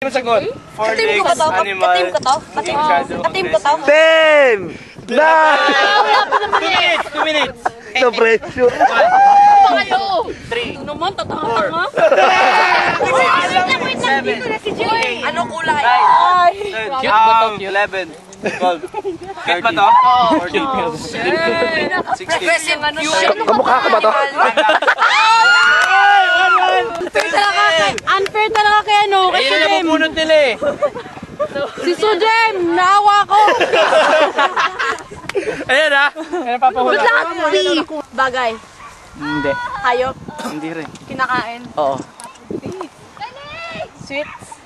Sagot. Four legs, animal. Katim ko to? Katim ko to? 10! 9! 2 minutes. No pressure. Ano kayo? 3. Ito naman, tatanga-tanga. 7. Ano kulay? 11. 12. Cute ba to? 14. 16. Kamukha ka ba to? Unfair talaga kay ano, kay Ayun na Sujem. napupunod nila eh. Si Sujem, naawa ko. Ayan ha. Ayan papahula. Bagay. Hindi. Hayop. Hindi rin. Kinakain. Oo. Sweets.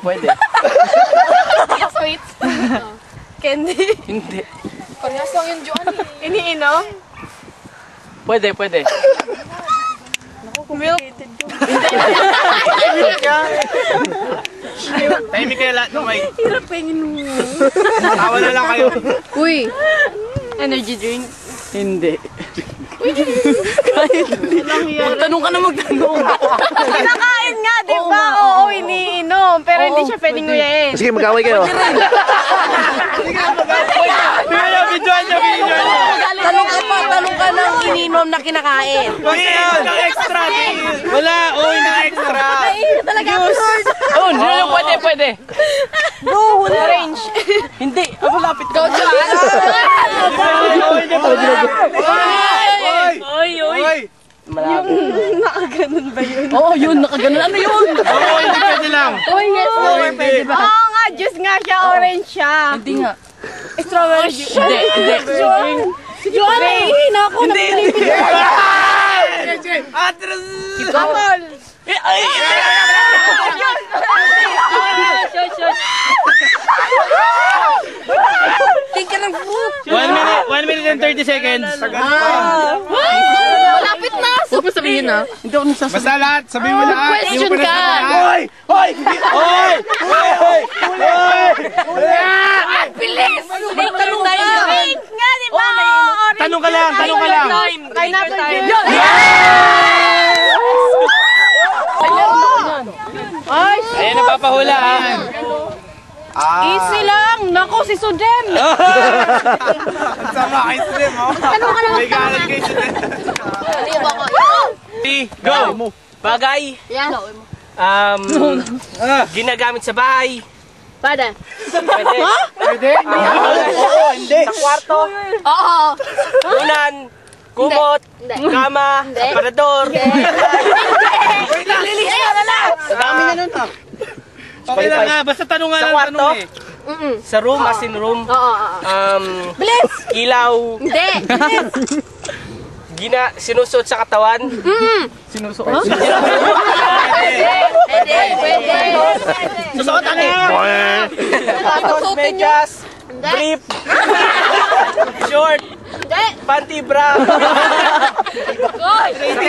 Pwede. Sweets. Candy. Hindi. Parehas lang yung Joan eh. Iniinom? Pwede, pwede. Milk. Tahimik kayo lahat ng mic. Hirap pengin mo. Tawa na lang kayo. Uy. Energy drink. Hindi. Magtanong ka na magtanong. Kinakain nga, di ba? Oo, iniinom. Pero hindi siya pwedeng nguyain. Sige, mag-away kayo. Videoan niya. Tanong ka ng iniinom na kinakain. Hindi extra. Wala, hindi extra. Naiinit talaga ako, Lord. Pwede. Go, orange. Hindi, malapit ka. Go, Joan. Oy. Nakaganon ba yun? Oo, yun, nakaganon. Ano yun? Oo, hindi pwede lang. Oy, yes. Pwede ba? Oo nga, juice nga siya, orange siya. Hindi nga. Strawberry juice. Hindi. Si Joan, nahihina ako. Hindi. Apple. Think ka ng fruit. 1 minute and 30 seconds. Malapit na. Huwag mo sabihin na. Hindi ako nagsasabi. Basta lahat, sabihin mo lahat. Question ka. Hoy! Hoy! Hoy! Bilis. Tanong tayo. Orange nga, di ba? Tanong ka lang. Pineapple juice. Ayan, napapahulaan. Easy lang. Nako, si Sujem. Ang sama kay Slim, oh. Tanong ka lang. May galit kay Slim. Go! Bagay. Yan. Ginagamit sa bahay. Pada. Pwede. Pwede? Oo, hindi. Sa kwarto. Oo. Unan. Kumot. Kama. Aparador. Dami na nun, ha? Okay lang nga, basta tanong nga Sa lang, kwarto. tanong eh. Sa room, as in room. Oo. Bilis. Ilaw. Hindi. Sinusuot sa katawan. Sinusuot. Pwede. Susuot ano yan? Sapatos, medyas. Brief. Short. Hindi. Panty bra.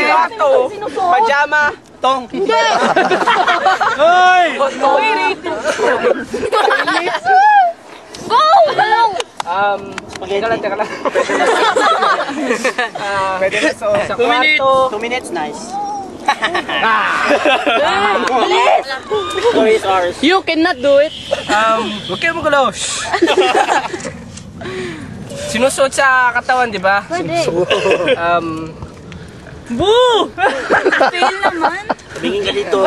Bato. Pajama. Tong. Hindi. Hoy! Go! Teka lang. Pwede na so. Sa kwarto. 2 minutes, nice. Bilis. Story is ours. You cannot do it. Huwag kayo magulo. Sinusuot sa katawan, di ba? Pwede. Boo! Fail naman. Tumingin ka dito.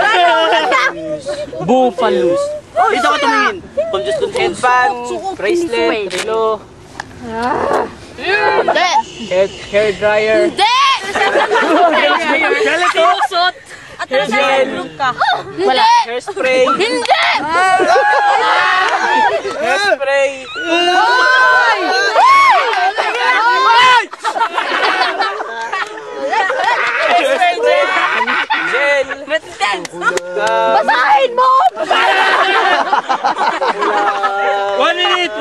Buffaloes. Dito ka tumingin. Headband, bracelet, relo, Hindi. hair dryer, Hindi. Susot. At hair gel, Wala. hairspray, Hindi. hairspray, hairspray gel, Basahin mo. 1 minute.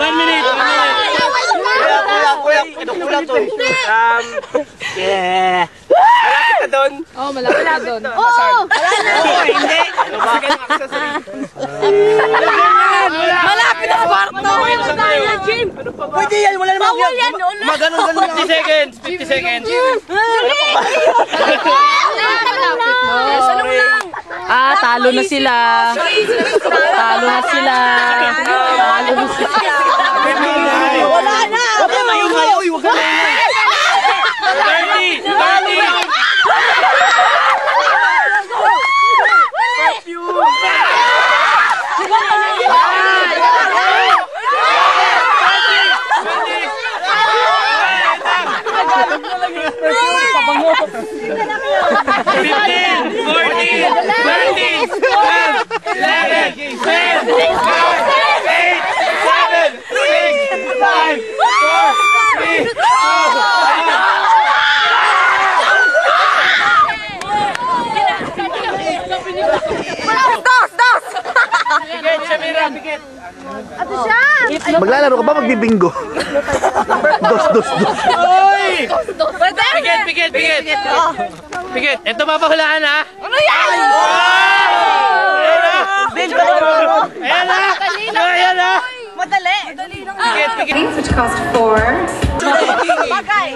Kulang to. Yeah. Malapit ka doon. Malapit na doon. Malapit na kwarto. Pwede yan, wala naman Bawal yan. Maganon 50 seconds. 50 seconds. Ano lang? talo na sila. Talo na sila. Talo na sila. Wala na! Huwag ka maingay. Uy, huwag ka maingay. 30! 30! Maglalaro ka ba? Magbibingo. Dos. Oy! Pwede? Pigit! Pigit! Ito papahulaan ha? Ano yan? Ayan na! Madali. Pigit! Which cost 4. Bagay.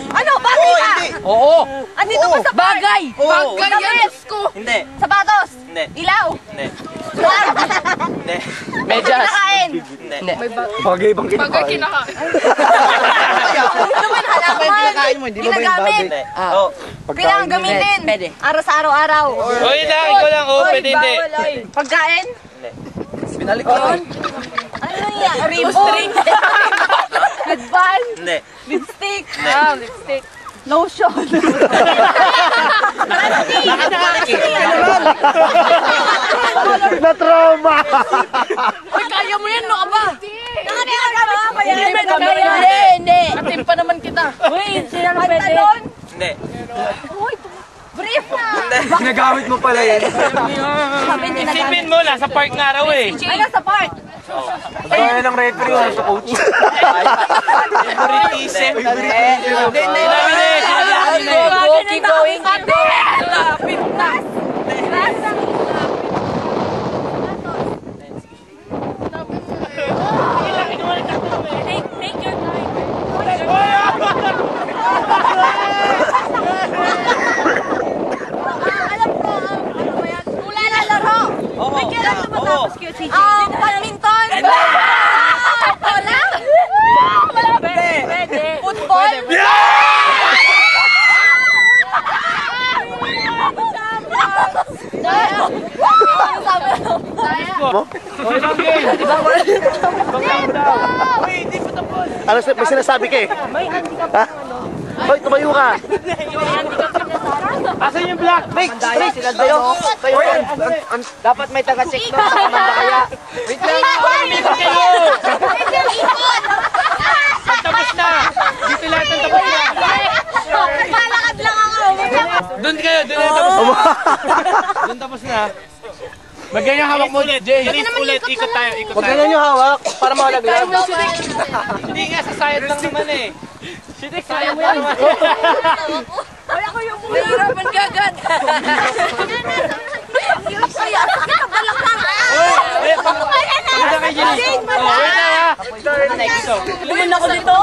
Ano? Bagay ka? Oo. Andito ka sa bagay. Oo. Damit. Hindi. Sapatos. Hindi. Ilaw. Hindi. Suwag. Hindi. Medyas. Kinakain. Hindi. Bagay bang kinakain? Naman halaman. Kinakain mo, hindi ba ba yung Ginagamit. Hindi. Oo. Pinanggamitin. Pwede. Araw sa araw-araw. Oy lang! Ikaw lang! Oh, pwede hindi! Pagkain? Binalik ko. Ano yan? Lipstick. Headband. Hindi. Lipstick. Hindi. Lipstick. Lotion. Na-trauma! Uy, kaya mo yan, no ka ba? Nakakagawa ba yan? Hindi. Atim pa naman kita. Uy, sila na pwede. Pantalon. Hindi. Brief na. Ginagamit mo pala yan. Sabi hindi na Isipin mo, nasa park nga raw eh. Ay, nasa park. Kaya ng referee ko sa coach. Favoritism. Hindi. Keep going. Lapit na. Take your time. Alam ko, ano ba yan? Wala na laro. May kailan na matapos kayo, CJ? Badminton. Wala? Pwede. Football. Ano, may sinasabi ka eh? Ha? Hoy, tumayo ka! Asan yung black? Straight sila tayo. Dapat may taga-check doon. Kamanda kaya. Wait lang. Tapos na! Dito lahat ng tapos na! Naglalakad lang ako. Doon kayo! Doon na tapos na! Doon tapos na! Magganyan hawak mo ulit, Jay. Ulit, ikot tayo, ikot Huwag tayo. ganyan yung hawak para makalaglag. Hindi nga, sa side lang naman eh. Sidik, kaya mo yan. Ay, ako yung muna. Nahihirapan ka agad. Ay, sakit ang balakang. Wait, pagkakita kay Jenny. Oh, wait na ha. Dito. Lumin ako dito.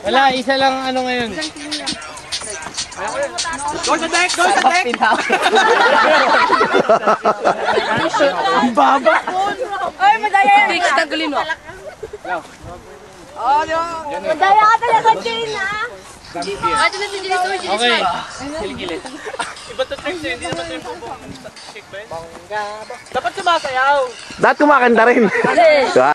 Wala, isa lang ano ngayon. Go sa deck! Go sa deck! Ang baba! Ay, madaya yan. Fix, tanggalin mo. Madaya ka talaga, Jane, ha? Okay. Kilikili. Iba to tricks eh, hindi naman tricks. Dapat sumasayaw! Dapat kumakanta rin. Diba?